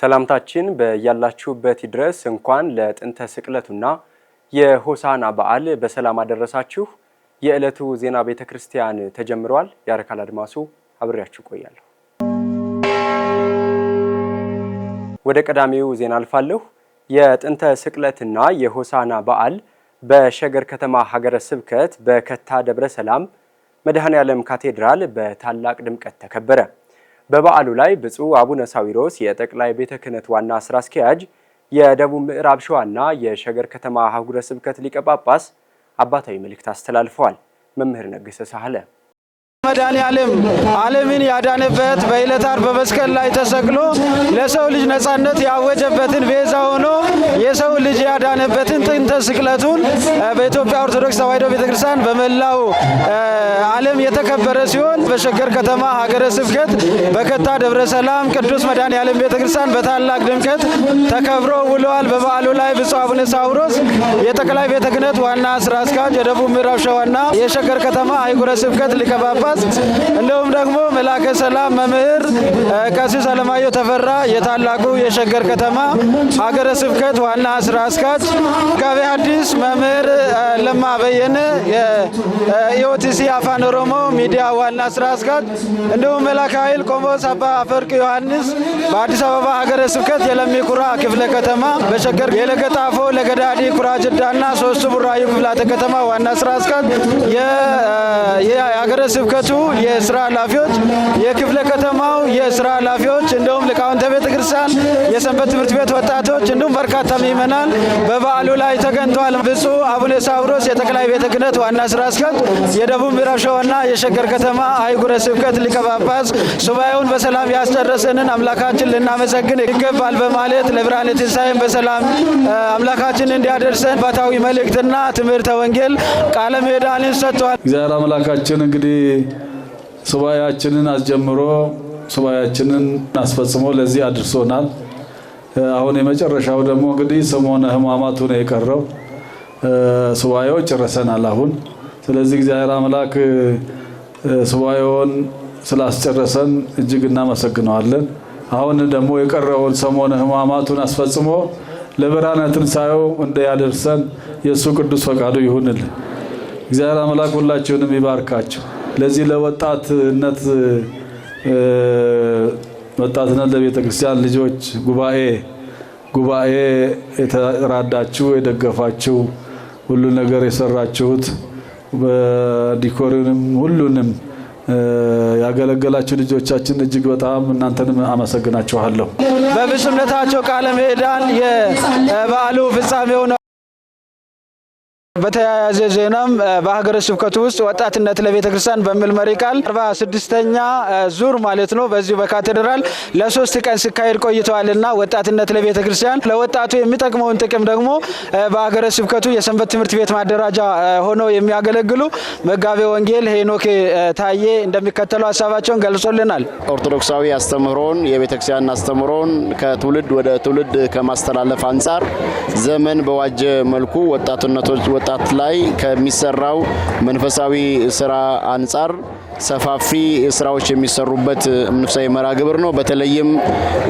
ሰላምታችን በያላችሁበት ይድረስ። እንኳን ለጥንተ ስቅለቱና የሆሳና በዓል በሰላም አደረሳችሁ። የዕለቱ ዜና ቤተክርስቲያን ተጀምሯል። ያረካል አድማሱ አብሬያችሁ ቆያለሁ። ወደ ቀዳሚው ዜና አልፋለሁ። የጥንተ ስቅለትና የሆሳና በዓል በሸገር ከተማ ሀገረ ስብከት በከታ ደብረ ሰላም መድኃኔዓለም ካቴድራል በታላቅ ድምቀት ተከበረ። በበዓሉ ላይ ብፁዕ አቡነ ሳዊሮስ የጠቅላይ ቤተ ክህነት ዋና ስራ አስኪያጅ፣ የደቡብ ምዕራብ ሸዋና የሸገር ከተማ ሀገረ ስብከት ሊቀ ጳጳስ አባታዊ መልእክት አስተላልፈዋል። መምህር ነገሰ ሳህለ መድኃኔዓለም ዓለምን ያዳነበት በዕለተ ዓርብ በመስቀል ላይ ተሰቅሎ ለሰው ልጅ ነጻነት ያወጀበትን ቤዛ ሆኖ የሰው ልጅ ያዳነበትን ጥንተ ስቅለቱን በኢትዮጵያ ኦርቶዶክስ ተዋሕዶ ቤተክርስቲያን በመላው ዓለም የተከበረ ሲሆን በሸገር ከተማ ሀገረ ስብከት በከታ ደብረ ሰላም ቅዱስ መድኃኔዓለም ቤተክርስቲያን በታላቅ ድምቀት ተከብሮ ውለዋል። በበዓሉ ላይ ብፁዕ አቡነ ሳዊሮስ የጠቅላይ ቤተ ክህነት ዋና ስራ አስኪያጅ፣ የደቡብ ምዕራብ ሸዋና የሸገር ከተማ ሀገረ ስብከት ሊቀ ጳጳስ እንዲሁም ደግሞ መላከ ሰላም መምህር ቀሲስ አለማየሁ ተፈራ የታላቁ የሸገር ከተማ ሀገረ ስብከት ዋና ስራ አስኪያጅ፣ መጋቤ ሐዲስ መምህር ለማ በየነ የኢኦቲሲ አፋን ኦሮሞ ሚዲያ ዋና ስራ አስኪያጅ፣ እንዲሁም መላከ ኃይል ቆሞስ አባ አፈወርቅ ዮሐንስ በአዲስ አበባ ሀገረ ስብከት የለሚ ኩራ ክፍለ ከተማ፣ በሸገር የለገጣፎ ለገዳዲ ኩራ ጅዳና ሶስቱ ቡራዩ ክፍላተ ከተማ ዋና ስራ አስኪያጅ፣ የሀገረ ስብከቱ የስራ ኃላፊዎች፣ የክፍለ ከተማው የስራ ኃላፊዎች እንዲሁም ሊቃውንተ ቤተክርስቲያን፣ የሰንበት ትምህርት ቤት ወጣቶች እንዲሁም በርካታ ምዕመናን በበዓሉ ላይ ተገኝተዋል። ብፁዕ አቡነ ሳዊሮስ የጠቅላይ ቤተ ክህነት ዋና ስራ አስኪያጅ፣ የደቡብ ምዕራብ ሸዋና የሸገር ከተማ ሀገረ ስብከት ሊቀ ጳጳስ ሱባኤውን በሰላም ያስጨረሰንን አምላካችን ልናመሰግን ይገባል በማለት ለብርሃነ ትንሣኤን በሰላም አምላካችን እንዲያደርሰን አባታዊ መልእክትና ትምህርተ ወንጌል ቃለ ምዕዳንን ሰጥቷል። እግዚአብሔር አምላካችን እንግዲህ ሱባኤያችንን አስጀምሮ ሱባኤያችንን አስፈጽሞ ለዚህ አድርሶናል። አሁን የመጨረሻው ደግሞ እንግዲህ ሰሞነ ሕማማቱ ነው የቀረው። ሱባኤው ጨርሰናል አሁን። ስለዚህ እግዚአብሔር አምላክ ሱባኤውን ስላስጨረሰን እጅግ እናመሰግነዋለን። አሁን ደግሞ የቀረውን ሰሞነ ሕማማቱን አስፈጽሞ ለብርሃነ ትንሣኤው እንዲያደርሰን የእሱ ቅዱስ ፈቃዱ ይሁንልን። እግዚአብሔር አምላክ ሁላችሁንም ይባርካችሁ። ለዚህ ለወጣትነት ለቤተ ክርስቲያን ልጆች ጉባኤ የተራዳችሁ የደገፋችሁ ሁሉ ነገር የሰራችሁት በዲኮርንም ሁሉንም ያገለገላችሁ ልጆቻችን እጅግ በጣም እናንተንም አመሰግናችኋለሁ። በብፁዕነታቸው ቃለ ምዕዳን የበዓሉ ፍጻሜው ነው። በተያያዘ ዜናም በሀገረ ስብከቱ ውስጥ ወጣትነት ለቤተ ክርስቲያን በሚል መሪ ቃል 46ኛ ዙር ማለት ነው በዚሁ በካቴድራል ለ3 ቀን ሲካሄድ ቆይተዋልና ወጣትነት ለቤተ ክርስቲያን ለወጣቱ የሚጠቅመውን ጥቅም ደግሞ በሀገረ ስብከቱ የሰንበት ትምህርት ቤት ማደራጃ ሆነው የሚያገለግሉ መጋቤ ወንጌል ሄኖክ ታዬ እንደሚከተለው ሀሳባቸውን ገልጾልናል። ኦርቶዶክሳዊ አስተምህሮን የቤተ ክርስቲያን አስተምህሮን ከትውልድ ወደ ትውልድ ከማስተላለፍ አንጻር ዘመን በዋጀ መልኩ ወጣት ላይ ከሚሰራው መንፈሳዊ ስራ አንጻር ሰፋፊ ስራዎች የሚሰሩበት መንፈሳዊ መርሃ ግብር ነው። በተለይም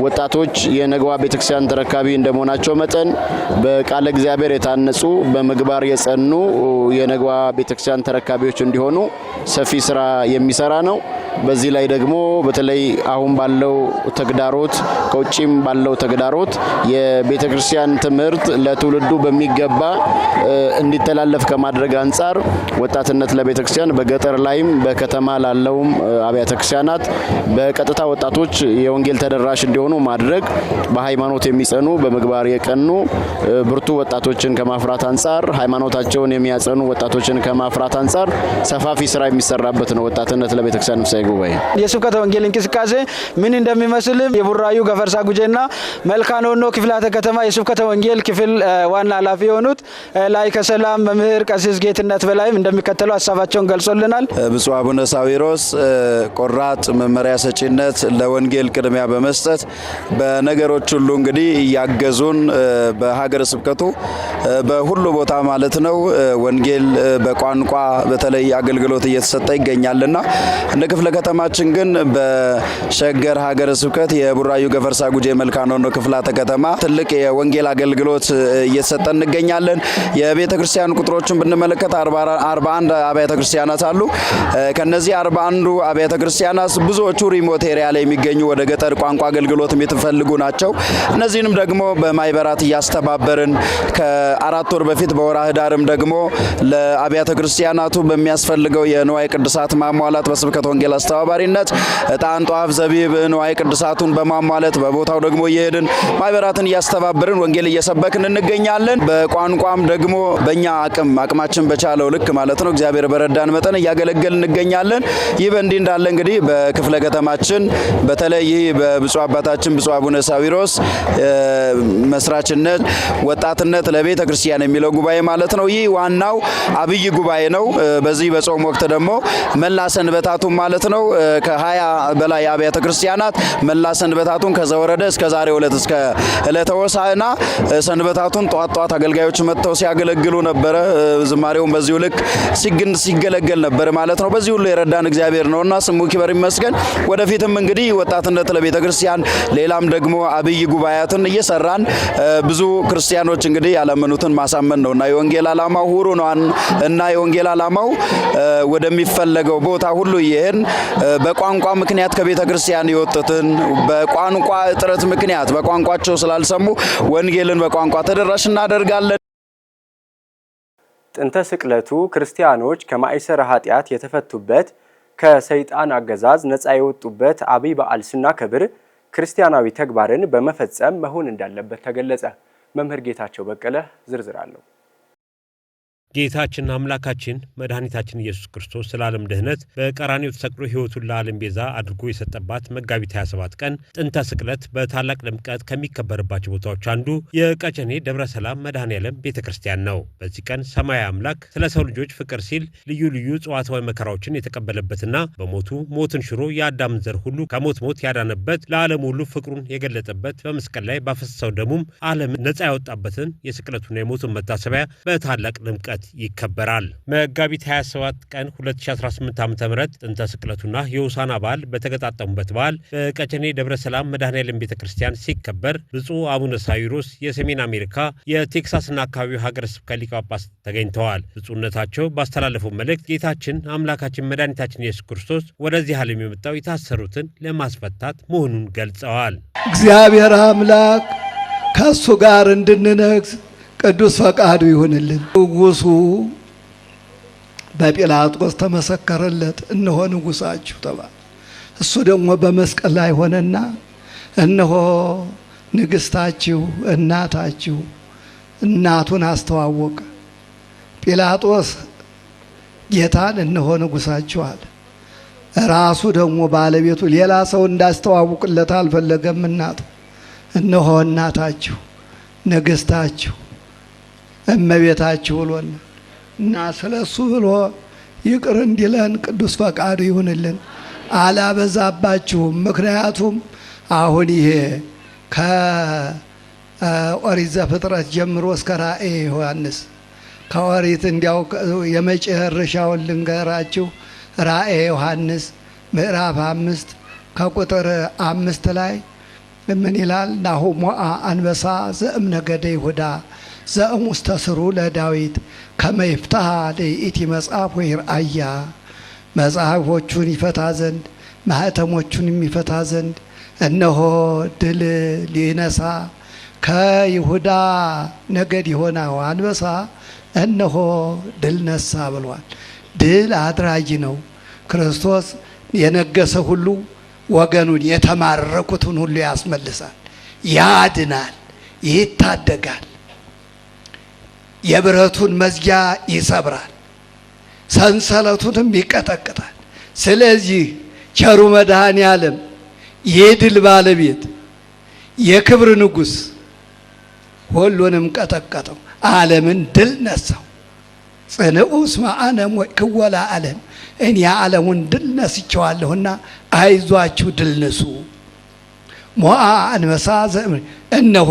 ወጣቶች የነገዋ ቤተክርስቲያን ተረካቢ እንደመሆናቸው መጠን በቃለ እግዚአብሔር የታነጹ በምግባር የጸኑ የነገዋ ቤተክርስቲያን ተረካቢዎች እንዲሆኑ ሰፊ ስራ የሚሰራ ነው። በዚህ ላይ ደግሞ በተለይ አሁን ባለው ተግዳሮት ከውጪም ባለው ተግዳሮት የቤተክርስቲያን ትምህርት ለትውልዱ በሚገባ እንዲተላለፍ ከማድረግ አንጻር ወጣትነት ለቤተክርስቲያን በገጠር ላይም በከተማ ላለውም አብያተ ክርስቲያናት በቀጥታ ወጣቶች የወንጌል ተደራሽ እንዲሆኑ ማድረግ በሃይማኖት የሚጸኑ በምግባር የቀኑ ብርቱ ወጣቶችን ከማፍራት አንጻር ሃይማኖታቸውን የሚያጸኑ ወጣቶችን ከማፍራት አንጻር ሰፋፊ ስራ የሚሰራበት ነው። ወጣትነት ለቤተክርስቲያን ንሳይ ጉባኤ የስብከተ ወንጌል እንቅስቃሴ ምን እንደሚመስል የቡራዩ ገፈርሳ ጉጄና መልካኖኖ ክፍላተ ከተማ የስብከተ ወንጌል ክፍል ዋና ኃላፊ የሆኑት ላይከ ሰላም መምህር ቀሲስ ጌትነት በላይም እንደሚከተለው ሀሳባቸውን ገልጾልናል። ብፁዕ አቡነ ሳዊሮስ ቆራጥ መመሪያ ሰጪነት ለወንጌል ቅድሚያ በመስጠት በነገሮች ሁሉ እንግዲህ ያገዙን በሀገረ ስብከቱ በሁሉ ቦታ ማለት ነው ወንጌል በቋንቋ በተለይ አገልግሎት እየተሰጠ ይገኛልና እንደ ክፍለ ከተማችን ግን በሸገር ሀገረ ስብከት የቡራዩ ገፈርሳ ጉጄ መልካኖኖ ክፍላተ ከተማ ትልቅ የወንጌል አገልግሎት እየሰጠን እንገኛለን። የቤተ ክርስቲያን ቁጥሮችን ብንመለከት 41 አብያተ ክርስቲያናት አሉ። ከነዚህ 41 አብያተ ክርስቲያናት ብዙዎቹ ሪሞት ኤሪያ ላይ የሚገኙ ወደ ገጠር ቋንቋ አገልግሎት የሚፈልጉ ናቸው። እነዚህንም ደግሞ በማይበራት እያስተባበርን ከ4 ወር በፊት በወርሃ ህዳርም ደግሞ ለአብያተ ክርስቲያናቱ በሚያስፈልገው የንዋየ ቅድሳት ማሟላት በስብከተ ወንጌል አስተባባሪነት ዕጣን፣ ጧፍ፣ ዘቢብ ንዋየ ቅድሳቱን በማሟላት በቦታው ደግሞ እየሄድን ማይበራትን እያስተባበርን ወንጌል እየሰበክን እንገኛለን። በቋንቋም ደግሞ በእኛ አቅማችን በቻለው ልክ ማለት ነው እግዚአብሔር በረዳን መጠን እያገለገልን እንገኛለን። ይህ በእንዲህ እንዳለ እንግዲህ በክፍለ ከተማችን በተለይ በብፁዕ አባታችን ብፁዕ አቡነ ሳዊሮስ መስራችነት ወጣትነት ለቤተ ክርስቲያን የሚለው ጉባኤ ማለት ነው። ይህ ዋናው አብይ ጉባኤ ነው። በዚህ በጾም ወቅት ደግሞ መላ ሰንበታቱን ማለት ነው ከ20 በላይ አብያተ ክርስቲያናት መላ ሰንበታቱን ከዘወረደ እስከ ዛሬው ዕለት እስከ ዕለተ ሆሳዕና ሰንበታቱን ጧት አገልጋዮች መጥተው ሲያገለግሉ ነበረ። ዝማሬውን በዚሁ ልክ ሲገለገል ነበር ማለት ነው። በዚህ ሁሉ የረዳን እግዚአብሔር ነውና ስሙ ይክበር ይመስገን። ወደፊትም እንግዲህ ወጣትነት ለቤተ ክርስቲያን ሌላም ደግሞ አብይ ጉባኤያትን እየሰራን ብዙ ክርስቲያኖች እንግዲህ ያለመኑትን ማሳመን ነውና የወንጌል ዓላማው ሁሩ ነው እና የወንጌል ዓላማው ወደሚፈለገው ቦታ ሁሉ ይሄን በቋንቋ ምክንያት ከቤተ ክርስቲያን የወጡትን በቋንቋ እጥረት ምክንያት በቋንቋቸው ስላልሰሙ ወንጌልን በቋንቋ ተደራሽ እናደርጋለን። ጥንተ ስቅለቱ ክርስቲያኖች ከማይሰራ ኃጢአት የተፈቱበት ከሰይጣን አገዛዝ ነፃ የወጡበት አብይ በዓል ስናከብር ክርስቲያናዊ ተግባርን በመፈጸም መሆን እንዳለበት ተገለጸ። መምህር ጌታቸው በቀለ ዝርዝር አለው። ጌታችን አምላካችን መድኃኒታችን ኢየሱስ ክርስቶስ ስለ ዓለም ድህነት በቀራንዮ ተሰቅሎ ሕይወቱን ለዓለም ቤዛ አድርጎ የሰጠባት መጋቢት 27 ቀን ጥንተ ስቅለት በታላቅ ድምቀት ከሚከበርባቸው ቦታዎች አንዱ የቀጨኔ ደብረ ሰላም መድኃኔዓለም ቤተክርስቲያን ነው። በዚህ ቀን ሰማያዊ አምላክ ስለ ሰው ልጆች ፍቅር ሲል ልዩ ልዩ ጽዋታዊ መከራዎችን የተቀበለበትና በሞቱ ሞትን ሽሮ የአዳምን ዘር ሁሉ ከሞት ሞት ያዳነበት ለዓለም ሁሉ ፍቅሩን የገለጠበት በመስቀል ላይ ባፈሰሰው ደሙም ዓለም ነፃ ያወጣበትን የስቅለቱና የሞቱን መታሰቢያ በታላቅ ድምቀት ይከበራል። መጋቢት 27 ቀን 2018 ዓ.ም ጥንተ ስቅለቱና የሆሳዕና በዓል በተገጣጠሙበት በዓል በቀጨኔ ደብረ ሰላም መድኃኔዓለም ቤተክርስቲያን ሲከበር ብፁዕ አቡነ ሳዊሮስ የሰሜን አሜሪካ የቴክሳስና አካባቢው ሀገረ ስብከት ሊቀ ጳጳስ ተገኝተዋል። ብፁዕነታቸው ባስተላለፈው መልእክት ጌታችን አምላካችን መድኃኒታችን ኢየሱስ ክርስቶስ ወደዚህ ዓለም የመጣው የታሰሩትን ለማስፈታት መሆኑን ገልጸዋል። እግዚአብሔር አምላክ ከእሱ ጋር እንድንነግስ ቅዱስ ፈቃዱ ይሁንልን። ንጉሡ በጲላጦስ ተመሰከረለት፣ እነሆ ንጉሳችሁ ተባለ። እሱ ደግሞ በመስቀል ላይ ሆነና እነሆ ንግስታችሁ እናታችሁ እናቱን አስተዋወቀ። ጲላጦስ ጌታን እነሆ ንጉሳችሁ አለ። ራሱ ደግሞ ባለቤቱ ሌላ ሰው እንዳስተዋውቅለት አልፈለገም። እናቱ እነሆ እናታችሁ ንግስታችሁ እመቤታችሁ ብሎን እና ስለሱ ብሎ ይቅር እንዲለን ቅዱስ ፈቃዱ ይሁንልን። አላበዛባችሁም። ምክንያቱም አሁን ይሄ ከኦሪት ዘፍጥረት ጀምሮ እስከ ራእየ ዮሐንስ ከኦሪት እንዲያው የመጨረሻውን ልንገራችሁ። ራእየ ዮሐንስ ምዕራፍ 5 ከቁጥር 5 ላይ ምን ይላል? ናሁ ሞአ አንበሳ ዘእም ነገደ ይሁዳ ዘእም ውስተ ስሩ ለዳዊት ከመ ይፍታሕ ለይእቲ መጽሐፍ ወይርአያ። መጽሐፎቹን ይፈታ ዘንድ ማኅተሞቹን የሚፈታ ዘንድ እነሆ ድል ሊነሳ ከይሁዳ ነገድ የሆነው አንበሳ እነሆ ድል ነሳ ብሏል። ድል አድራጊ ነው። ክርስቶስ የነገሰ ሁሉ ወገኑን የተማረኩትን ሁሉ ያስመልሳል፣ ያድናል፣ ይታደጋል፣ የብረቱን መዝጊያ ይሰብራል፣ ሰንሰለቱንም ይቀጠቅጣል። ስለዚህ ቸሩ መድኃኔዓለም የድል ባለቤት የክብር ንጉሥ ሁሉንም ቀጠቀጠው፣ ዓለምን ድል ነሳው። ጽንዑ እስመ አነ ክወላ ዓለም፣ እኔ ዓለሙን ድል ነስቼዋለሁና አይዟችሁ ድል ንሱ። ሞአ አንበሳ እነሆ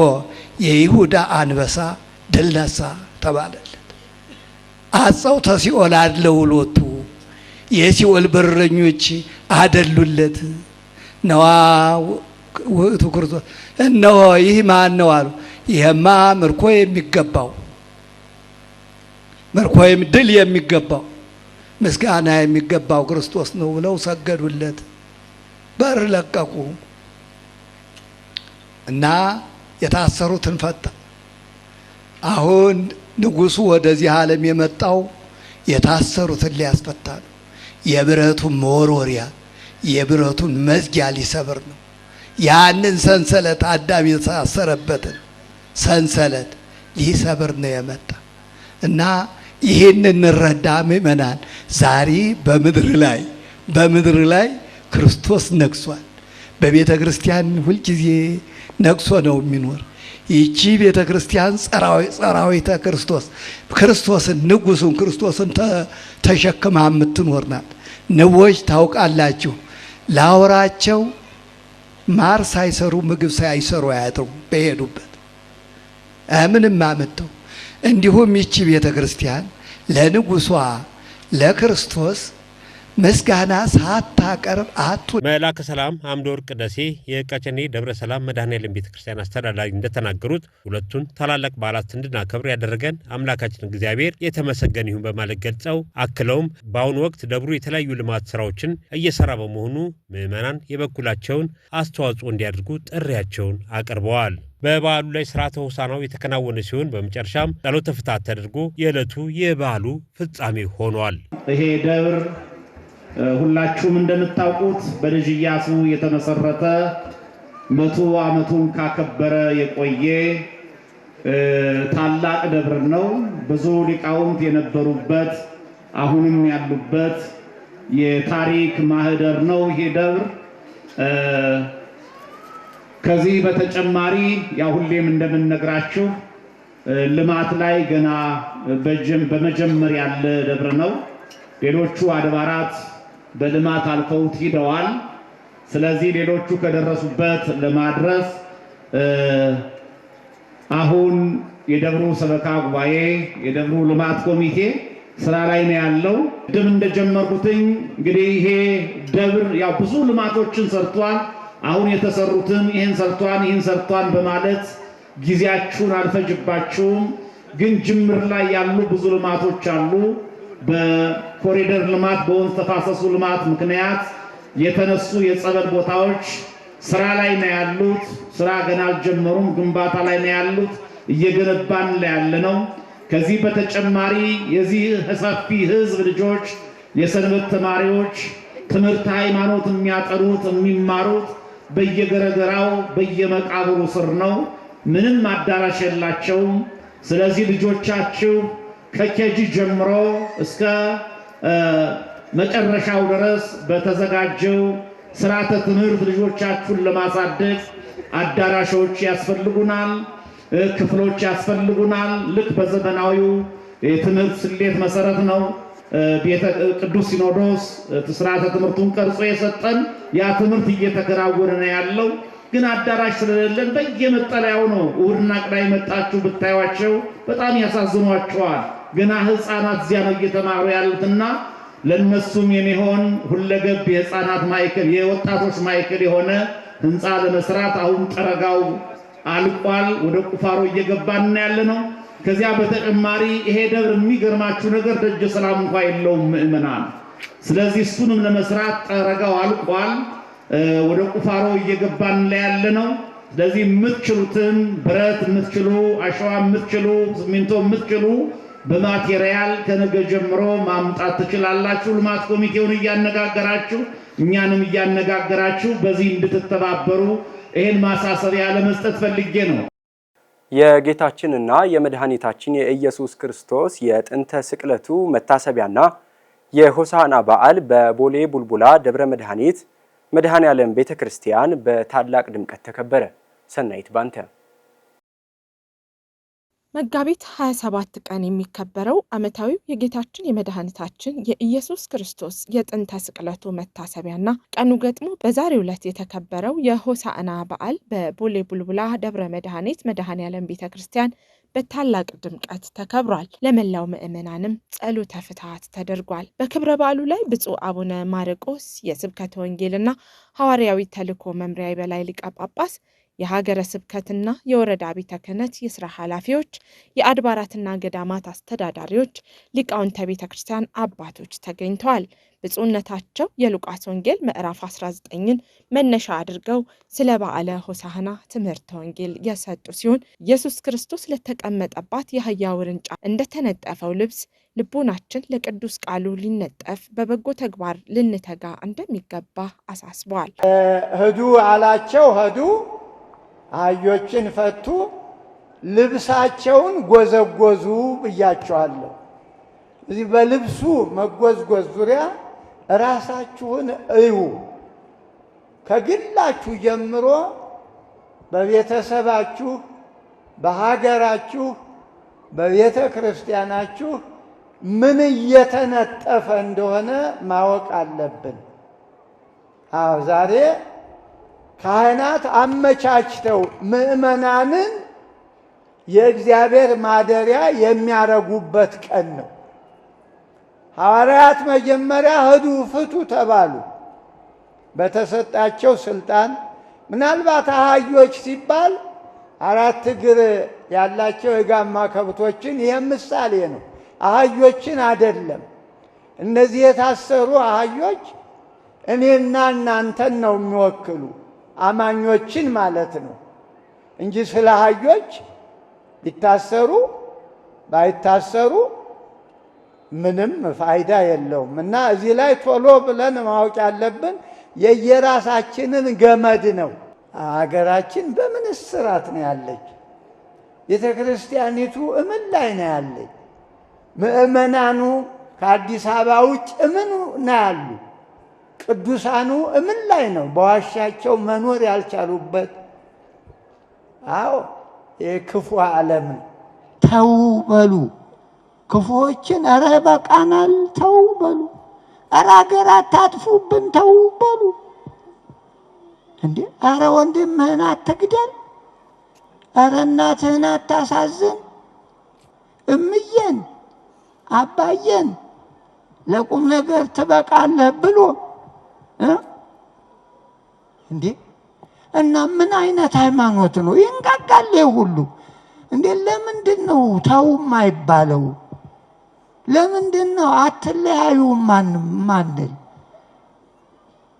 የይሁዳ አንበሳ ድል ነሳ ተባለለት። አጸው ተሲኦል አድለው ሎቱ የሲኦል በረኞች አደሉለት። ነዋ ውእቱ ክርስቶስ፣ እነሆ ይህ ማን ነው አሉ። ይሄማ ምርኮ የሚገባው ምርኮይም ድል የሚገባው ምስጋና የሚገባው ክርስቶስ ነው ብለው ሰገዱለት። በር ለቀቁ እና የታሰሩትን ፈታ። አሁን ንጉሱ ወደዚህ ዓለም የመጣው የታሰሩትን ሊያስፈታ ነው። የብረቱን መወርወሪያ የብረቱን መዝጊያ ሊሰብር ነው። ያንን ሰንሰለት አዳም የታሰረበትን ሰንሰለት ሊሰብር ነው የመጣ እና ይህን እንረዳ ምእመናን። ዛሬ በምድር ላይ ክርስቶስ ነግሷል። በቤተ ክርስቲያን ሁልጊዜ ነግሶ ነው የሚኖር። ይቺ ቤተ ክርስቲያን ጸራዊተ ክርስቶስን ንጉሱን ክርስቶስን ተሸክማ የምትኖር ናት። ንቦች ታውቃላችሁ፣ ላውራቸው ማር ሳይሰሩ ምግብ ሳይሰሩ አያድሩም በሄዱበት ምንም አመጣው። እንዲሁም ይቺ ቤተ ክርስቲያን ለንጉሷ ለክርስቶስ ምስጋና ሳታቀርብ መላከ ሰላም አምደወርቅ ደሴ የቀጨኔ ደብረ ሰላም መድኃኔዓለም ቤተክርስቲያን አስተዳዳሪ እንደተናገሩት ሁለቱን ታላላቅ በዓላት እንድናከብር ያደረገን አምላካችን እግዚአብሔር የተመሰገነ ይሁን በማለት ገልጸው አክለውም በአሁኑ ወቅት ደብሩ የተለያዩ ልማት ስራዎችን እየሰራ በመሆኑ ምዕመናን የበኩላቸውን አስተዋጽኦ እንዲያደርጉ ጥሪያቸውን አቅርበዋል። በበዓሉ ላይ ሥርዓተ ሆሳዕናው የተከናወነ ሲሆን በመጨረሻም ጸሎተ ፍትሐት ተደርጎ የዕለቱ የበዓሉ ፍጻሜ ሆኗል። ይሄ ደብር ሁላችሁም እንደምታውቁት በልጅ ኢያሱ የተመሰረተ 100 ዓመቱን ካከበረ የቆየ ታላቅ ደብር ነው። ብዙ ሊቃውንት የነበሩበት አሁንም ያሉበት የታሪክ ማህደር ነው ይሄ ደብር። ከዚህ በተጨማሪ ያው ሁሌም እንደምንነግራችሁ ልማት ላይ ገና በመጀመር ያለ ደብር ነው። ሌሎቹ አድባራት በልማት አልፈውት ሂደዋል። ስለዚህ ሌሎቹ ከደረሱበት ለማድረስ አሁን የደብሩ ሰበካ ጉባኤ የደብሩ ልማት ኮሚቴ ስራ ላይ ነው ያለው። ድም እንደጀመርኩትኝ እንግዲህ ይሄ ደብር ያው ብዙ ልማቶችን ሰርቷል። አሁን የተሰሩትን ይህን ሰርቷን በማለት ጊዜያችሁን አልፈጅባችሁም። ግን ጅምር ላይ ያሉ ብዙ ልማቶች አሉ። በኮሪደር ልማት በወንዝ ተፋሰሱ ልማት ምክንያት የተነሱ የጸበል ቦታዎች ስራ ላይ ነው ያሉት። ስራ ገና አልጀመሩም፣ ግንባታ ላይ ነው ያሉት። እየገነባን ላይ ያለ ነው። ከዚህ በተጨማሪ የዚህ ሰፊ ህዝብ ልጆች የሰንበት ተማሪዎች ትምህርት ሃይማኖት የሚያጠኑት የሚማሩት በየገረገራው በየመቃብሩ ስር ነው። ምንም አዳራሽ የላቸውም። ስለዚህ ልጆቻችሁ ከኬጂ ጀምሮ እስከ መጨረሻው ድረስ በተዘጋጀው ስርዓተ ትምህርት ልጆቻችሁን ለማሳደግ አዳራሾች ያስፈልጉናል፣ ክፍሎች ያስፈልጉናል። ልክ በዘመናዊው የትምህርት ስሌት መሰረት ነው ቅዱስ ሲኖዶስ ስርዓተ ትምህርቱን ቀርጾ የሰጠን። ያ ትምህርት እየተከናወነ ነው ያለው። ግን አዳራሽ ስለሌለን በየመጠለያው ነው። እሑድና ቅዳሜ መጣችሁ ብታዩዋቸው በጣም ያሳዝኗቸዋል። ገና ህፃናት እዚያ ነው እየተማሩ ያሉትና ለነሱም የሚሆን ሁለገብ የህፃናት ማዕከል የወጣቶች ማዕከል የሆነ ህንፃ ለመስራት አሁን ጠረጋው አልቋል። ወደ ቁፋሮ እየገባን ያለ ነው። ከዚያ በተጨማሪ ይሄ ደብር የሚገርማችሁ ነገር ደጀ ሰላም እንኳን የለውም ምእመናን። ስለዚህ እሱንም ለመስራት ጠረጋው አልቋል። ወደ ቁፋሮ እየገባን ያለ ነው። ስለዚህ የምትችሉትን ብረት የምትችሉ አሸዋ የምትችሉ ሲሚንቶ የምትችሉ በማቴሪያል ከነገ ጀምሮ ማምጣት ትችላላችሁ። ልማት ኮሚቴውን እያነጋገራችሁ እኛንም እያነጋገራችሁ በዚህ እንድትተባበሩ ይሄን ማሳሰቢያ ለመስጠት ፈልጌ ነው። የጌታችንና የመድኃኒታችን የኢየሱስ ክርስቶስ የጥንተ ስቅለቱ መታሰቢያና የሆሳዕና በዓል በቦሌ ቡልቡላ ደብረ መድኃኒት መድኃኔዓለም ቤተክርስቲያን በታላቅ ድምቀት ተከበረ። ሰናይት ባንተ። መጋቢት 27 ቀን የሚከበረው ዓመታዊው የጌታችን የመድኃኒታችን የኢየሱስ ክርስቶስ የጥንተ ስቅለቱ መታሰቢያና ቀኑ ገጥሞ በዛሬው ዕለት የተከበረው የሆሳዕና በዓል በቦሌ ቡልቡላ ደብረ መድኃኒት መድኃኔዓለም ቤተክርስቲያን በታላቅ ድምቀት ተከብሯል። ለመላው ምዕመናንም ጸሎተ ፍትሐት ተደርጓል። በክብረ በዓሉ ላይ ብፁዕ አቡነ ማርቆስ የስብከተ ወንጌልና ሐዋርያዊ ተልእኮ መምሪያ የበላይ ሊቀ ጳጳስ፣ የሀገረ ስብከትና የወረዳ ቤተ ክህነት የሥራ ኃላፊዎች፣ የአድባራትና ገዳማት አስተዳዳሪዎች፣ ሊቃውንተ ቤተ ክርስቲያን አባቶች ተገኝተዋል። ብፁዕነታቸው የሉቃስ ወንጌል ምዕራፍ 19ን መነሻ አድርገው ስለ በዓለ ሆሳዕና ትምህርተ ወንጌል የሰጡ ሲሆን ኢየሱስ ክርስቶስ ለተቀመጠባት የአህያ ውርንጫ እንደተነጠፈው ልብስ ልቦናችን ለቅዱስ ቃሉ ሊነጠፍ በበጎ ተግባር ልንተጋ እንደሚገባ አሳስበዋል። ሂዱ አላቸው፣ ሄዱ። አህዮችን ፈቱ፣ ልብሳቸውን ጎዘጎዙ ብያቸዋለሁ። እዚህ በልብሱ መጎዝጎዝ ዙሪያ ራሳችሁን እዩ። ከግላችሁ ጀምሮ በቤተሰባችሁ፣ በሀገራችሁ፣ በቤተ ክርስቲያናችሁ ምን እየተነጠፈ እንደሆነ ማወቅ አለብን። አዎ ዛሬ ካህናት አመቻችተው ምእመናንን የእግዚአብሔር ማደሪያ የሚያረጉበት ቀን ነው። ሐዋርያት መጀመሪያ ሂዱ ፍቱ ተባሉ በተሰጣቸው ስልጣን። ምናልባት አህዮች ሲባል 4 እግር ያላቸው የጋማ ከብቶችን ይህ ምሳሌ ነው፣ አህዮችን አይደለም። እነዚህ የታሰሩ አህዮች እኔና እናንተን ነው የሚወክሉ፣ አማኞችን ማለት ነው እንጂ ስለ አህዮች ቢታሰሩ ባይታሰሩ ምንም ፋይዳ የለውም። እና እዚህ ላይ ቶሎ ብለን ማወቅ ያለብን የየራሳችንን ገመድ ነው። ሀገራችን በምን እስራት ነው ያለች? ቤተ ክርስቲያኒቱ እምን ላይ ነው ያለች? ምእመናኑ ከአዲስ አበባ ውጭ እምን ነው ያሉ? ቅዱሳኑ እምን ላይ ነው በዋሻቸው መኖር ያልቻሉበት? አዎ የክፉ ዓለም ነው። ተው በሉ ክፉዎችን፣ ኧረ በቃናል ተው በሉ፣ ኧረ ሀገር አታጥፉብን ተው በሉ። እንዴ ኧረ ወንድምህን አትግደል፣ ኧረ እናትህን አታሳዝን፣ እምዬን አባዬን ለቁም ነገር ትበቃለህ ብሎ እንዴ! እና ምን አይነት ሃይማኖት ነው? ይንጋጋል ሁሉ እንዴ! ለምንድን ነው ተው የማይባለው? ለምንድን ነው አትለያዩ ማንል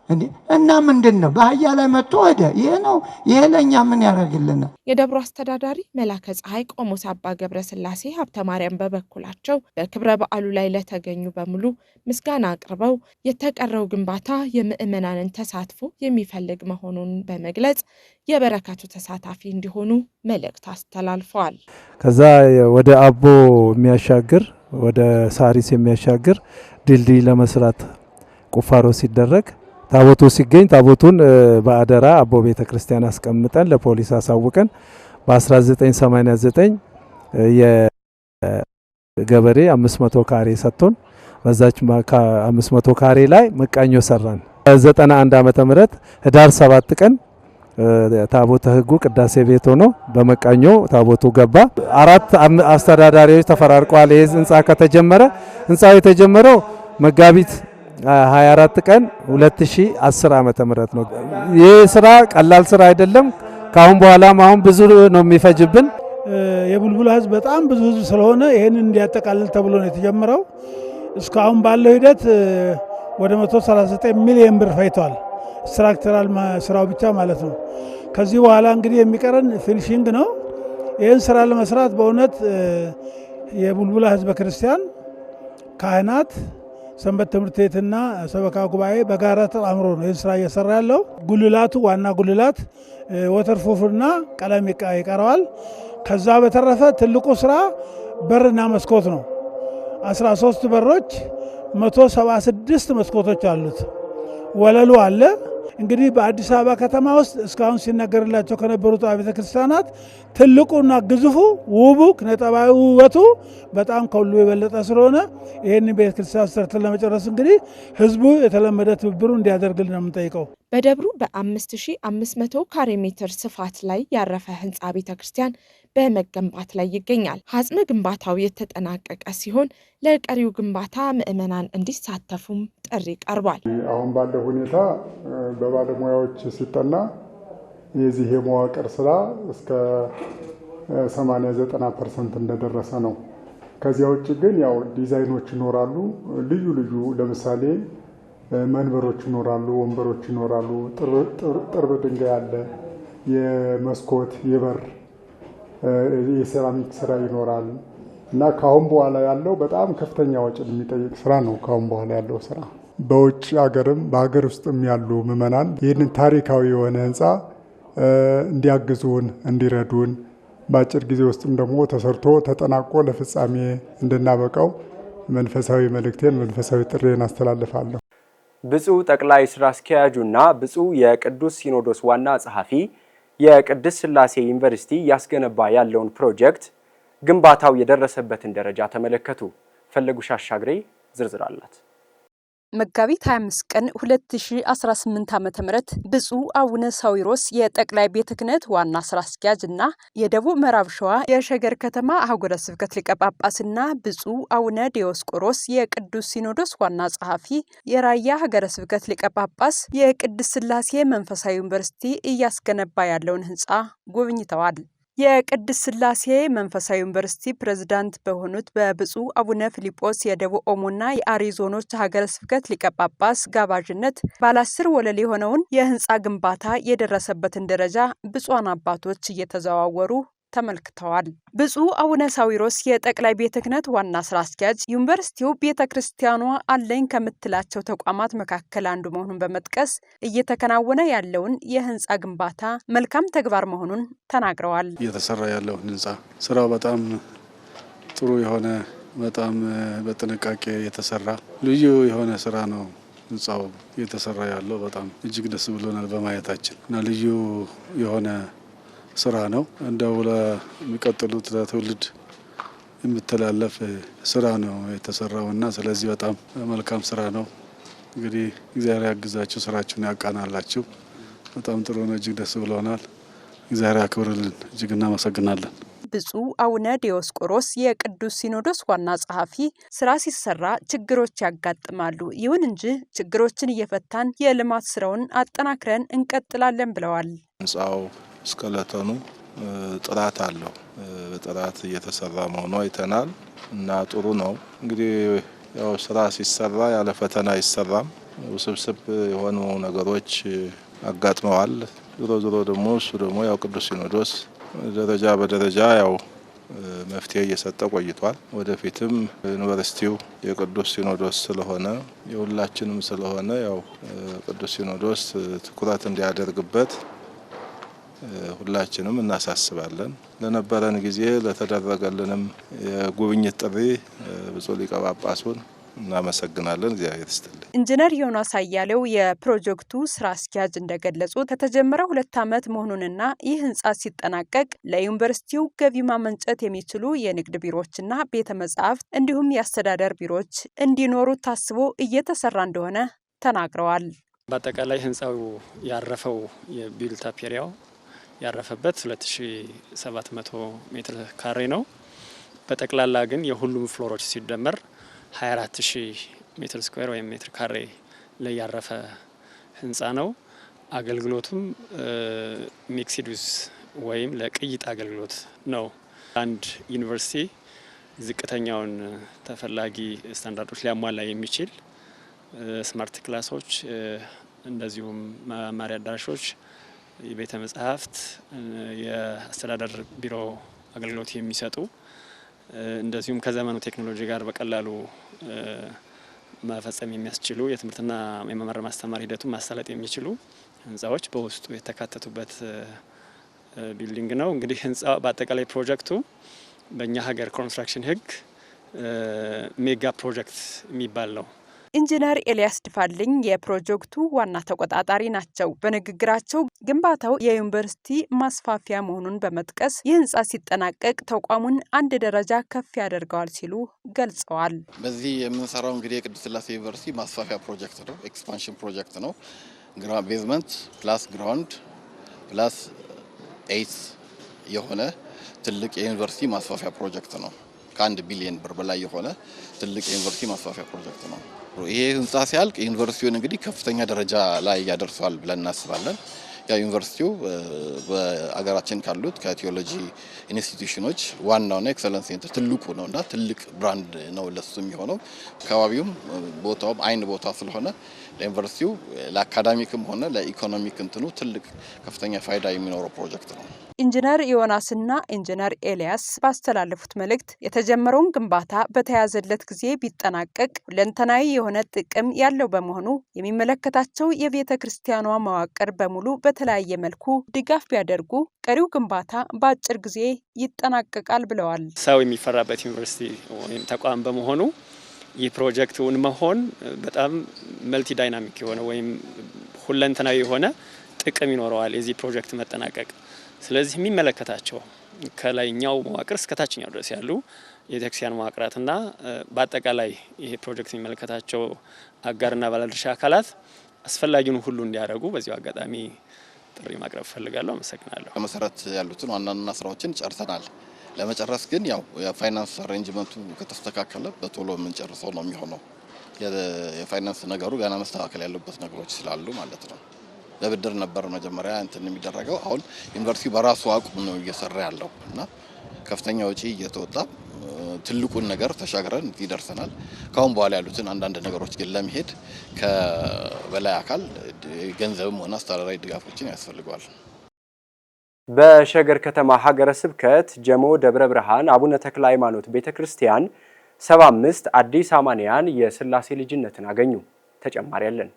እንዴ? እና ምንድን ነው በአህያ ላይ መጥቶ ወደ ይሄ ነው? ይሄ ለኛ ምን ያደርግልናል? የደብሩ አስተዳዳሪ መላከ ፀሐይ ቆሞስ አባ ገብረ ስላሴ ሀብተ ማርያም በበኩላቸው በክብረ በዓሉ ላይ ለተገኙ በሙሉ ምስጋና አቅርበው የተቀረው ግንባታ የምዕመናንን ተሳትፎ የሚፈልግ መሆኑን በመግለጽ የበረከቱ ተሳታፊ እንዲሆኑ መልእክት አስተላልፈዋል። ከዛ ወደ አቦ የሚያሻግር ወደ ሳሪስ የሚያሻግር ድልድይ ለመስራት ቁፋሮ ሲደረግ ታቦቱ ሲገኝ ታቦቱን በአደራ አቦ ቤተ ክርስቲያን አስቀምጠን ለፖሊስ አሳውቀን በ1989 የገበሬ 500 ካሬ ሰጥቶን በዛች 500 ካሬ ላይ መቃኞ ሰራን። 91 ዓመተ ምህረት ህዳር 7 ቀን ታቦተ ሕጉ ቅዳሴ ቤት ሆኖ በመቃኞ ታቦቱ ገባ። 4 አስተዳዳሪዎች ተፈራርቀዋል። ይህ ህንጻ ከተጀመረ ህንጻው የተጀመረው መጋቢት 24 ቀን 2010 ዓመተ ምህረት ነው። ይህ ስራ ቀላል ስራ አይደለም። ካሁን በኋላም አሁን ብዙ ነው የሚፈጅብን። የቡልቡላ ህዝብ በጣም ብዙ ህዝብ ስለሆነ ይሄንን እንዲያጠቃልል ተብሎ ነው የተጀመረው። እስካሁን ባለው ሂደት ወደ 139 ሚሊዮን ብር ፈይቷል። ስትራክቸራል ስራው ብቻ ማለት ነው። ከዚህ በኋላ እንግዲህ የሚቀረን ፊኒሺንግ ነው። ይህን ስራ ለመስራት በእውነት የቡልቡላ ህዝበ ክርስቲያን፣ ካህናት፣ ሰንበት ትምህርት ቤትና ሰበካ ጉባኤ በጋራ ተጣምሮ ነው ይህን ስራ እየሰራ ያለው። ጉልላቱ ዋና ጉልላት ወተርፉፍና ቀለም ይቀረዋል። ከዛ በተረፈ ትልቁ ስራ በርና መስኮት ነው። 13 በሮች 176 መስኮቶች አሉት። ወለሉ አለ። እንግዲህ በአዲስ አበባ ከተማ ውስጥ እስካሁን ሲነገርላቸው ከነበሩት አብያተ ክርስቲያናት ትልቁና ግዙፉ ውቡ ኪነጥበባዊ ውበቱ በጣም ከሁሉ የበለጠ ስለሆነ ይህን ቤተ ክርስቲያን ሰርተን ለመጨረስ እንግዲህ ህዝቡ የተለመደ ትብብሩ እንዲያደርግልን ነው የምንጠይቀው። በደብሩ በ5500 ካሬ ሜትር ስፋት ላይ ያረፈ ህንፃ ቤተ ክርስቲያን በመገንባት ላይ ይገኛል። አጽመ ግንባታው የተጠናቀቀ ሲሆን ለቀሪው ግንባታ ምዕመናን እንዲሳተፉም ጥሪ ቀርቧል። አሁን ባለው ሁኔታ በባለሙያዎች ሲጠና የዚህ የመዋቅር ስራ እስከ 80-90% እንደደረሰ ነው። ከዚያ ውጭ ግን ያው ዲዛይኖች ይኖራሉ። ልዩ ልዩ ለምሳሌ መንበሮች ይኖራሉ፣ ወንበሮች ይኖራሉ፣ ጥርብ ድንጋይ አለ፣ የመስኮት የበር የሴራሚክ ስራ ይኖራል እና ካሁን በኋላ ያለው በጣም ከፍተኛ ወጪ የሚጠይቅ ስራ ነው። ካሁን በኋላ ያለው ስራ በውጭ ሀገርም በሀገር ውስጥም ያሉ ምዕመናን ይህንን ታሪካዊ የሆነ ህንፃ እንዲያግዙን እንዲረዱን በአጭር ጊዜ ውስጥም ደግሞ ተሰርቶ ተጠናቆ ለፍጻሜ እንድናበቃው መንፈሳዊ መልእክቴን መንፈሳዊ ጥሬን አስተላልፋለሁ። ብፁዕ ጠቅላይ ስራ አስኪያጁና ብፁዕ የቅዱስ ሲኖዶስ ዋና ጸሐፊ የቅድስት ሥላሴ ዩኒቨርሲቲ ያስገነባ ያለውን ፕሮጀክት ግንባታው የደረሰበትን ደረጃ ተመለከቱ። ፈለጉሽ አሻግሬ ዝርዝር አላት። መጋቢት 25 ቀን 2018 ዓ.ም ብፁዕ አቡነ ሳዊሮስ የጠቅላይ ቤተ ክህነት ዋና ስራ አስኪያጅ እና የደቡብ ምዕራብ ሸዋ የሸገር ከተማ አህጉረ ስብከት ሊቀ ጳጳስና ብፁዕ አቡነ ዲዮስቆሮስ የቅዱስ ሲኖዶስ ዋና ጸሐፊ የራያ ሀገረ ስብከት ሊቀ ጳጳስ የቅድስት ሥላሴ መንፈሳዊ ዩኒቨርሲቲ እያስገነባ ያለውን ህንፃ ጎብኝተዋል። የቅድስት ሥላሴ መንፈሳዊ ዩኒቨርሲቲ ፕሬዝዳንት በሆኑት በብፁዕ አቡነ ፊልጶስ የደቡብ ኦሞና የአሪ ዞኖች ሀገረ ስብከት ሊቀ ጳጳስ ጋባዥነት ባለ 10 ወለል የሆነውን የህንፃ ግንባታ የደረሰበትን ደረጃ ብፁዓን አባቶች እየተዘዋወሩ ተመልክተዋል። ብፁዕ አቡነ ሳዊሮስ የጠቅላይ ቤተ ክህነት ዋና ስራ አስኪያጅ ዩኒቨርሲቲው ቤተ ክርስቲያኗ አለኝ ከምትላቸው ተቋማት መካከል አንዱ መሆኑን በመጥቀስ እየተከናወነ ያለውን የህንፃ ግንባታ መልካም ተግባር መሆኑን ተናግረዋል። እየተሰራ ያለው ህንፃ ስራው በጣም ጥሩ የሆነ በጣም በጥንቃቄ የተሰራ ልዩ የሆነ ስራ ነው። ህንፃው እየተሰራ ያለው በጣም እጅግ ደስ ብሎናል በማየታችን እና ልዩ የሆነ ስራ ነው። እንደው ለሚቀጥሉት ለትውልድ የሚተላለፍ ስራ ነው የተሰራውና ስለዚህ በጣም መልካም ስራ ነው። እንግዲህ እግዚአብሔር ያግዛችሁ፣ ስራችሁን ያቃናላችሁ። በጣም ጥሩ ነው። እጅግ ደስ ብሎናል። እግዚአብሔር ያክብርልን። እጅግ እናመሰግናለን። ብፁዕ አቡነ ዲዮስቆሮስ የቅዱስ ሲኖዶስ ዋና ጸሐፊ ስራ ሲሰራ ችግሮች ያጋጥማሉ፣ ይሁን እንጂ ችግሮችን እየፈታን የልማት ስራውን አጠናክረን እንቀጥላለን ብለዋል። ህንፃው እስከለተኑ ጥራት አለው። በጥራት እየተሰራ መሆኑ አይተናል እና ጥሩ ነው። እንግዲህ ያው ስራ ሲሰራ ያለ ፈተና አይሰራም። ውስብስብ የሆኑ ነገሮች አጋጥመዋል። ዞሮ ደግሞ እሱ ደግሞ ያው ቅዱስ ሲኖዶስ ደረጃ በደረጃ ያው መፍትሄ እየሰጠ ቆይቷል። ወደፊትም ዩኒቨርሲቲው የቅዱስ ሲኖዶስ ስለሆነ የሁላችንም ስለሆነ ያው ቅዱስ ሲኖዶስ ትኩረት እንዲያደርግበት ሁላችንም እናሳስባለን። ለነበረን ጊዜ ለተደረገልንም የጉብኝት ጥሪ ብፁዕ ሊቀ ጳጳሱን እናመሰግናለን። እግዚአብሔር ይስጥልን። ኢንጂነር ዮናስ አያሌው የፕሮጀክቱ ስራ አስኪያጅ እንደገለጹ ከተጀመረ 2 ዓመት መሆኑንና ይህ ህንፃ ሲጠናቀቅ ለዩኒቨርሲቲው ገቢ ማመንጨት የሚችሉ የንግድ ቢሮዎችና ቤተ መጻሕፍት እንዲሁም የአስተዳደር ቢሮዎች እንዲኖሩ ታስቦ እየተሰራ እንደሆነ ተናግረዋል። በአጠቃላይ ህንፃው ያረፈው የቢልት-አፕ ኤሪያው ያረፈበት 2700 ሜትር ካሬ ነው። በጠቅላላ ግን የሁሉም ፍሎሮች ሲደመር 24000 ሜትር ስኩዌር ወይም ሜትር ካሬ ላይ ያረፈ ህንፃ ነው። አገልግሎቱም ሚክስድ ዩዝ ወይም ለቅይጥ አገልግሎት ነው። አንድ ዩኒቨርሲቲ ዝቅተኛውን ተፈላጊ ስታንዳርዶች ሊያሟላ የሚችል ስማርት ክላሶች፣ እንደዚሁም መማሪያ አዳራሾች፣ የቤተ መጻሕፍት፣ የአስተዳደር ቢሮ አገልግሎት የሚሰጡ እንደዚሁም ከዘመኑ ቴክኖሎጂ ጋር በቀላሉ መፈጸም የሚያስችሉ የትምህርትና የመማር ማስተማር ሂደቱን ማሳለጥ የሚችሉ ህንፃዎች በውስጡ የተካተቱበት ቢልዲንግ ነው። እንግዲህ ህንፃ በአጠቃላይ ፕሮጀክቱ በእኛ ሀገር ኮንስትራክሽን ህግ ሜጋ ፕሮጀክት የሚባል ነው። ኢንጂነር ኤልያስ ድፋልኝ የፕሮጀክቱ ዋና ተቆጣጣሪ ናቸው። በንግግራቸው ግንባታው የዩኒቨርሲቲ ማስፋፊያ መሆኑን በመጥቀስ ይህ ህንፃ ሲጠናቀቅ ተቋሙን አንድ ደረጃ ከፍ ያደርገዋል ሲሉ ገልጸዋል። በዚህ የምንሰራው እንግዲህ የቅድስት ሥላሴ ዩኒቨርሲቲ ማስፋፊያ ፕሮጀክት ነው። ኤክስፓንሽን ፕሮጀክት ነው። ቤዝመንት ፕላስ ግራውንድ ፕላስ 8 የሆነ ትልቅ የዩኒቨርሲቲ ማስፋፊያ ፕሮጀክት ነው። ከ1 ቢሊዮን ብር በላይ የሆነ ትልቅ የዩኒቨርሲቲ ማስፋፊያ ፕሮጀክት ነው። ይሄ ህንጻ ሲያልቅ ዩኒቨርሲቲውን እንግዲህ ከፍተኛ ደረጃ ላይ ያደርሰዋል ብለን እናስባለን። ዩኒቨርሲቲው በአገራችን ካሉት ከቲዮሎጂ ኢንስቲትዩሽኖች ዋናውና ኤክሰለንስ ሴንተር ትልቁ ነውና ትልቅ ብራንድ ነው ለሱ የሚሆነው። አካባቢውም ቦታውም አይን ቦታ ስለሆነ ለዩኒቨርሲቲው ለአካዳሚክም ሆነ ለኢኮኖሚክ እንትኑ ትልቅ ከፍተኛ ፋይዳ የሚኖረው ፕሮጀክት ነው። ኢንጂነር ዮናስና ኢንጂነር ኤልያስ ባስተላለፉት መልእክት የተጀመረውን ግንባታ በተያዘለት ጊዜ ቢጠናቀቅ ሁለንተናዊ የሆነ ጥቅም ያለው በመሆኑ የሚመለከታቸው የቤተ ክርስቲያኗ መዋቅር በሙሉ በተለያየ መልኩ ድጋፍ ቢያደርጉ ቀሪው ግንባታ በአጭር ጊዜ ይጠናቀቃል ብለዋል። ሰው የሚፈራበት ዩኒቨርሲቲ ወይም ተቋም በመሆኑ ይህ ፕሮጀክቱን መሆን በጣም መልቲ ዳይናሚክ የሆነ ወይም ሁለንተናዊ የሆነ ጥቅም ይኖረዋል የዚህ ፕሮጀክት መጠናቀቅ። ስለዚህ የሚመለከታቸው ከላይኛው መዋቅር እስከ ታችኛው ድረስ ያሉ የቤተክርስቲያን መዋቅራትና በአጠቃላይ ይሄ ፕሮጀክት የሚመለከታቸው አጋርና ባለድርሻ አካላት አስፈላጊውን ሁሉ እንዲያደርጉ በዚሁ አጋጣሚ ጥሪ ማቅረብ ፈልጋለሁ። አመሰግናለሁ። ከመሰረት ያሉትን ዋናና ስራዎችን ጨርሰናል። ለመጨረስ ግን ያው የፋይናንስ አሬንጅመንቱ ከተስተካከለ በቶሎ የምንጨርሰው ነው የሚሆነው። የፋይናንስ ነገሩ ገና መስተካከል ያለበት ነገሮች ስላሉ ማለት ነው። ለብድር ነበር መጀመሪያ እንትን የሚደረገው። አሁን ዩኒቨርሲቲው በራሱ አቁም ነው እየሰራ ያለው እና ከፍተኛ ወጪ እየተወጣ ትልቁን ነገር ተሻግረን ይደርሰናል። ካሁን በኋላ ያሉትን አንዳንድ ነገሮች ግን ለመሄድ ከበላይ አካል ገንዘብም ሆነ አስተዳደራዊ ድጋፎችን ያስፈልገዋል። በሸገር ከተማ ሀገረ ስብከት ጀሞ ደብረ ብርሃን አቡነ ተክለ ሃይማኖት ቤተክርስቲያን 75 አዲስ አማንያን የሥላሴ ልጅነትን አገኙ። ተጨማሪ ያለን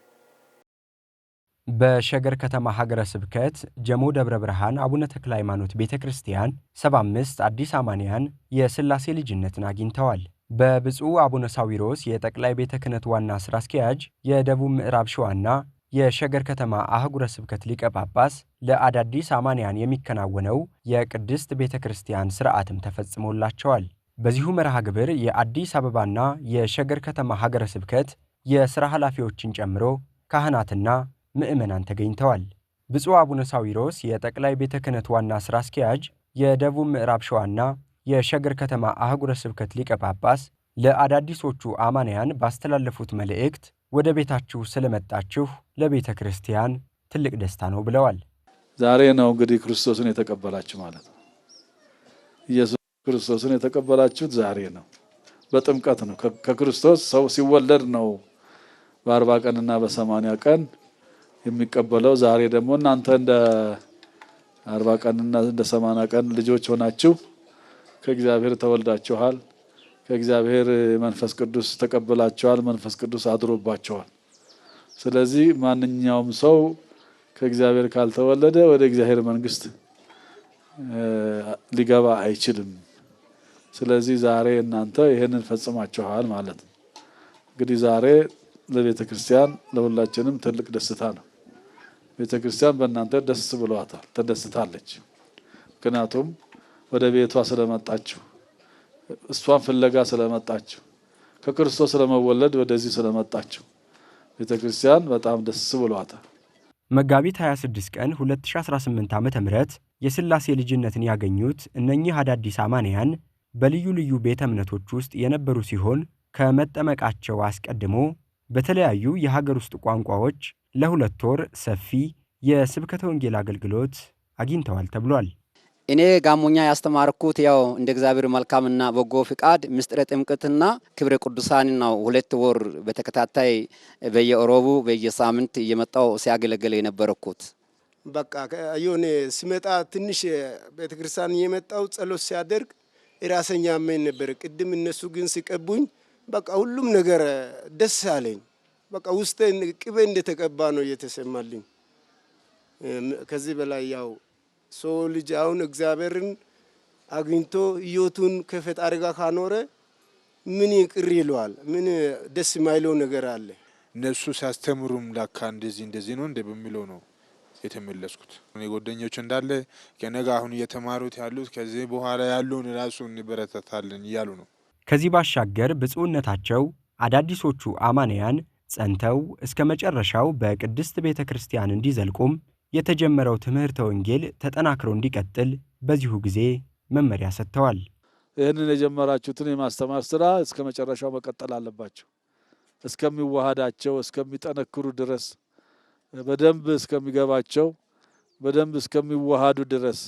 በሸገር ከተማ ሀገረ ስብከት ጀሞ ደብረ ብርሃን አቡነ ተክለ ሃይማኖት ቤተክርስቲያን 75 አዲስ አማንያን የሥላሴ ልጅነትን አግኝተዋል። በብፁዕ አቡነ ሳዊሮስ የጠቅላይ ቤተ ክህነት ዋና ሥራ አስኪያጅ የደቡብ ምዕራብ ሸዋና የሸገር ከተማ አህጉረ ስብከት ሊቀ ጳጳስ ለአዳዲስ አማንያን የሚከናወነው የቅድስት ቤተ ክርስቲያን ሥርዓትም ተፈጽሞላቸዋል። በዚሁ መርሃ ግብር የአዲስ አበባና የሸገር ከተማ ሀገረ ስብከት የሥራ ኃላፊዎችን ጨምሮ ካህናትና ምዕመናን ተገኝተዋል። ብፁዕ አቡነ ሳዊሮስ የጠቅላይ ቤተ ክህነት ዋና ሥራ አስኪያጅ የደቡብ ምዕራብ ሸዋና የሸገር ከተማ አህጉረ ስብከት ሊቀ ጳጳስ ለአዳዲሶቹ አማንያን ባስተላለፉት መልእክት ወደ ቤታችሁ ስለመጣችሁ ለቤተ ክርስቲያን ትልቅ ደስታ ነው ብለዋል። ዛሬ ነው እንግዲህ ክርስቶስን የተቀበላችሁ ማለት ነው። ኢየሱስ ክርስቶስን የተቀበላችሁት ዛሬ ነው፣ በጥምቀት ነው። ከክርስቶስ ሰው ሲወለድ ነው በ40 ቀንና በ80 ቀን የሚቀበለው። ዛሬ ደግሞ እናንተ እንደ 40 ቀንና እንደ 80 ቀን ልጆች ሆናችሁ ከእግዚአብሔር ተወልዳችኋል። ከእግዚአብሔር መንፈስ ቅዱስ ተቀበላችኋል። መንፈስ ቅዱስ አድሮባችኋል። ስለዚህ ማንኛውም ሰው ከእግዚአብሔር ካልተወለደ ወደ እግዚአብሔር መንግስት ሊገባ አይችልም። ስለዚህ ዛሬ እናንተ ይሄንን ፈጽማችኋል ማለት ነው። እንግዲህ ዛሬ ለቤተ ክርስቲያን ለሁላችንም ትልቅ ደስታ ነው። ቤተ ክርስቲያን በእናንተ ደስ ብሏታል፣ ተደስታለች። ምክንያቱም ወደ ቤቷ ስለመጣችሁ፣ እሷን ፍለጋ ስለመጣችሁ፣ ከክርስቶስ ስለመወለድ ወደዚህ ስለመጣችሁ ቤተ ክርስቲያን በጣም ደስ ብሏታል። መጋቢት 26 ቀን 2018 ዓ.ም የሥላሴ ልጅነትን ያገኙት እነኚህ አዳዲስ አማንያን በልዩ ልዩ ቤተ እምነቶች ውስጥ የነበሩ ሲሆን ከመጠመቃቸው አስቀድሞ በተለያዩ የሀገር ውስጥ ቋንቋዎች ለ2 ወር ሰፊ የስብከተ ወንጌል አገልግሎት አግኝተዋል ተብሏል። እኔ ጋሞኛ ያስተማርኩት ያው እንደ እግዚአብሔር መልካምና በጎ ፍቃድ ምስጢረ ጥምቀትና ክብረ ቅዱሳን ነው። 2 ወር በተከታታይ በየሮቡ በየሳምንት እየመጣው ሲያገለግል የነበርኩት። በቃ አዩኔ ሲመጣ ትንሽ ቤተክርስቲያን እየመጣው ጸሎት ሲያደርግ ራሰኛ ምን ነበር። ቅድም እነሱ ግን ሲቀቡኝ በቃ ሁሉም ነገር ደስ አለኝ። በቃ ውስጤ ቅቤ እንደተቀባ ነው እየተሰማልኝ። ከዚህ በላይ ያው ሰው ልጅ አሁን እግዚአብሔርን አግኝቶ ህይወቱን ከፈጣሪ ጋር ካኖረ ምን ይቅር ይለዋል? ምን ደስ የማይለው ነገር አለ? እነሱ ሲያስተምሩም ላካ እንደዚህ ነው እንደ በሚለው ነው የተመለስኩት። እኔ ጓደኞች እንዳለ ከነጋ አሁን እየተማሩት ያሉት ከዚህ በኋላ ያለውን ራሱ እንበረታታለን እያሉ ነው። ከዚህ ባሻገር ብፁዕነታቸው አዳዲሶቹ አማንያን ጸንተው እስከ መጨረሻው በቅድስት ቤተ ክርስቲያን እንዲዘልቁም የተጀመረው ትምህርተ ወንጌል ተጠናክሮ እንዲቀጥል በዚሁ ጊዜ መመሪያ ሰጥተዋል። ይህንን የጀመራችሁትን የማስተማር ስራ እስከ መጨረሻው መቀጠል አለባቸው። እስከሚዋሃዳቸው እስከሚጠነክሩ ድረስ በደንብ እስከሚገባቸው በደንብ እስከሚዋሃዱ ድረስ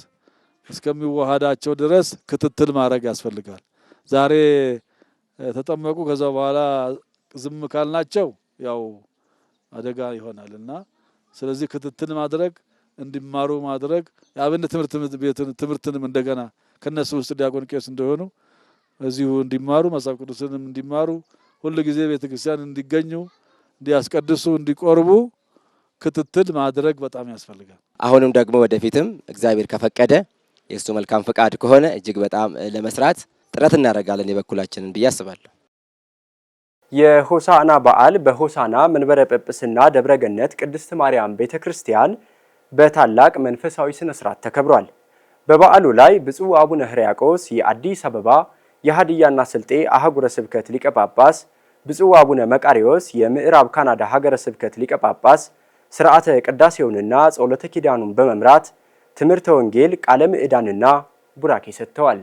እስከሚዋሃዳቸው ድረስ ክትትል ማድረግ ያስፈልጋል። ዛሬ ተጠመቁ ከዛ በኋላ ዝም ካልናቸው ያው አደጋ ይሆናልና ስለዚህ ክትትል ማድረግ እንዲማሩ ማድረግ የአብነት ትምህርትንም እንደገና ከነሱ ውስጥ ዲያቆን ቄስ እንደሆኑ እዚሁ እንዲማሩ መጽሐፍ ቅዱስንም እንዲማሩ ሁሉ ጊዜ ቤተክርስቲያን እንዲገኙ እንዲያስቀድሱ እንዲቆርቡ ክትትል ማድረግ በጣም ያስፈልጋል። አሁንም ደግሞ ወደፊትም እግዚአብሔር ከፈቀደ የእሱ መልካም ፈቃድ ከሆነ እጅግ በጣም ለመስራት ጥረት እናደርጋለን የበኩላችንን ብዬ አስባለሁ። የሆሳዕና በዓል በሆሳዕና መንበረ ጵጵስና ደብረገነት ቅድስት ማርያም ቤተክርስቲያን በታላቅ መንፈሳዊ ስነ ስርዓት ተከብሯል። በበዓሉ ላይ ብፁዕ አቡነ ሕርያቆስ የአዲስ አበባ የሀዲያና ስልጤ አህጉረ ስብከት ሊቀ ጳጳስ፣ ብፁዕ አቡነ መቃሪዎስ የምዕራብ ካናዳ ሀገረ ስብከት ሊቀ ጳጳስ ስርዓተ ቅዳሴውንና ጸሎተ ኪዳኑን በመምራት ትምህርተ ወንጌል፣ ቃለ ምዕዳንና ቡራኬ ሰጥተዋል።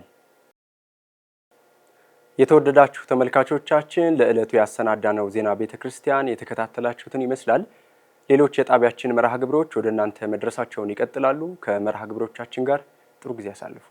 የተወደዳችሁ ተመልካቾቻችን ለዕለቱ ያሰናዳነው ዜና ቤተክርስቲያን የተከታተላችሁትን ይመስላል። ሌሎች የጣቢያችን መርሃ ግብሮች ወደ እናንተ መድረሳቸውን ይቀጥላሉ። ከመርሃ ግብሮቻችን ጋር ጥሩ ጊዜ ያሳልፉ።